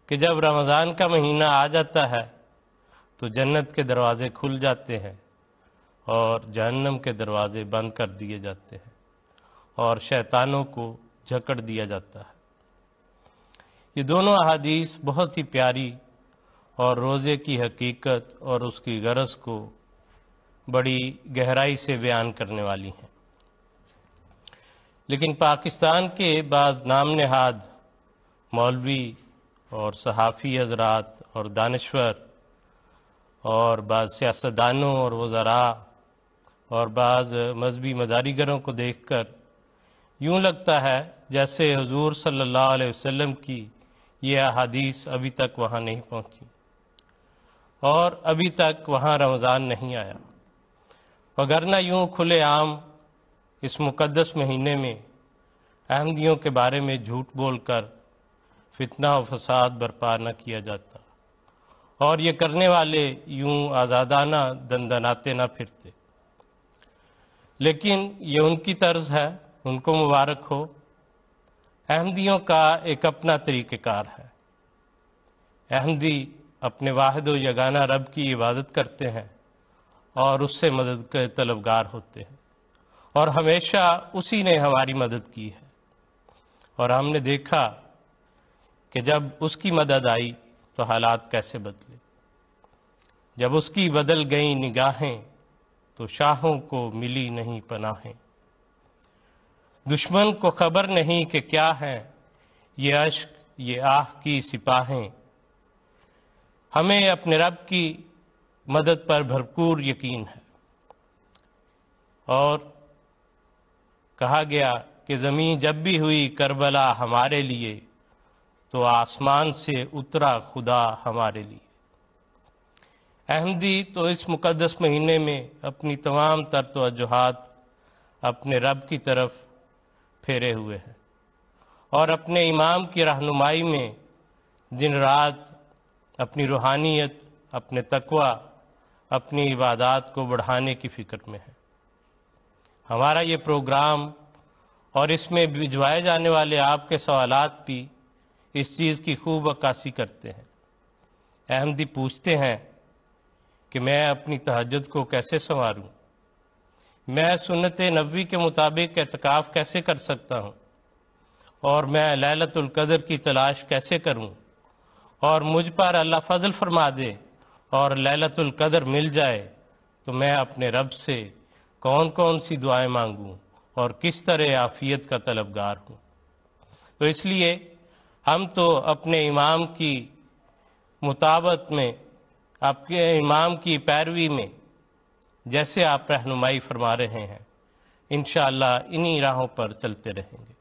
کہ جب رمضان کا مہینہ آ جاتا ہے تو جنت کے دروازے کھل جاتے ہیں اور جہنم کے دروازے بند کر دیے جاتے ہیں اور شیطانوں کو جھکڑ دیا جاتا ہے۔ یہ دونوں احادیث بہت ہی پیاری اور روزے کی حقیقت اور اس کی غرض کو بڑی گہرائی سے بیان کرنے والی ہیں، لیکن پاکستان کے بعض نام نہاد مولوی اور صحافی حضرات اور دانشور اور بعض سیاستدانوں اور وزراء اور بعض مذہبی مداریگروں کو دیکھ کر یوں لگتا ہے جیسے حضور صلی اللہ علیہ وسلم کی یہ احادیث ابھی تک وہاں نہیں پہنچی اور ابھی تک وہاں رمضان نہیں آیا، وگرنہ یوں کھلے عام اس مقدس مہینے میں احمدیوں کے بارے میں جھوٹ بول کر فتنہ و فساد برپا نہ کیا جاتا اور یہ کرنے والے یوں آزادانہ دندناتے نہ پھرتے، لیکن یہ ان کی طرز ہے، ان کو مبارک ہو۔ احمدیوں کا ایک اپنا طریقہ کار ہے۔ احمدی اپنے واحد و یگانہ رب کی عبادت کرتے ہیں اور اس سے مدد کے طلبگار ہوتے ہیں، اور ہمیشہ اسی نے ہماری مدد کی ہے، اور ہم نے دیکھا کہ جب اس کی مدد آئی تو حالات کیسے بدلے۔ جب اس کی بدل گئیں نگاہیں تو شاہوں کو ملی نہیں پناہیں، دشمن کو خبر نہیں کہ کیا ہیں یہ اشک یہ آہ کی سپاہیں، ہمیں اپنے رب کی مدد پر بھرپور یقین ہے۔ اور کہا گیا کہ زمین جب بھی ہوئی کربلا ہمارے لیے تو آسمان سے اترا خدا ہمارے لیے۔ احمدی تو اس مقدس مہینے میں اپنی تمام تر توجہات اپنے رب کی طرف پھیرے ہوئے ہیں اور اپنے امام کی رہنمائی میں دن رات اپنی روحانیت، اپنے تقوی، اپنی عبادات کو بڑھانے کی فکر میں ہے۔ ہمارا یہ پروگرام اور اس میں بھجوائے جانے والے آپ کے سوالات بھی اس چیز کی خوب عکاسی کرتے ہیں۔ احمدی پوچھتے ہیں کہ میں اپنی تہجد کو کیسے سنواروں، میں سنت نبوی کے مطابق اعتکاف کیسے کر سکتا ہوں، اور میں لیلۃ القدر کی تلاش کیسے کروں، اور مجھ پر اللہ فضل فرما دے اور لیلۃ القدر مل جائے تو میں اپنے رب سے کون کون سی دعائیں مانگوں اور کس طرح عافیت کا طلبگار ہوں۔ تو اس لیے ہم تو اپنے امام کی مطابقت میں، آپ کے امام کی پیروی میں جیسے آپ رہنمائی فرما رہے ہیں، انشاءاللہ انہی راہوں پر چلتے رہیں گے۔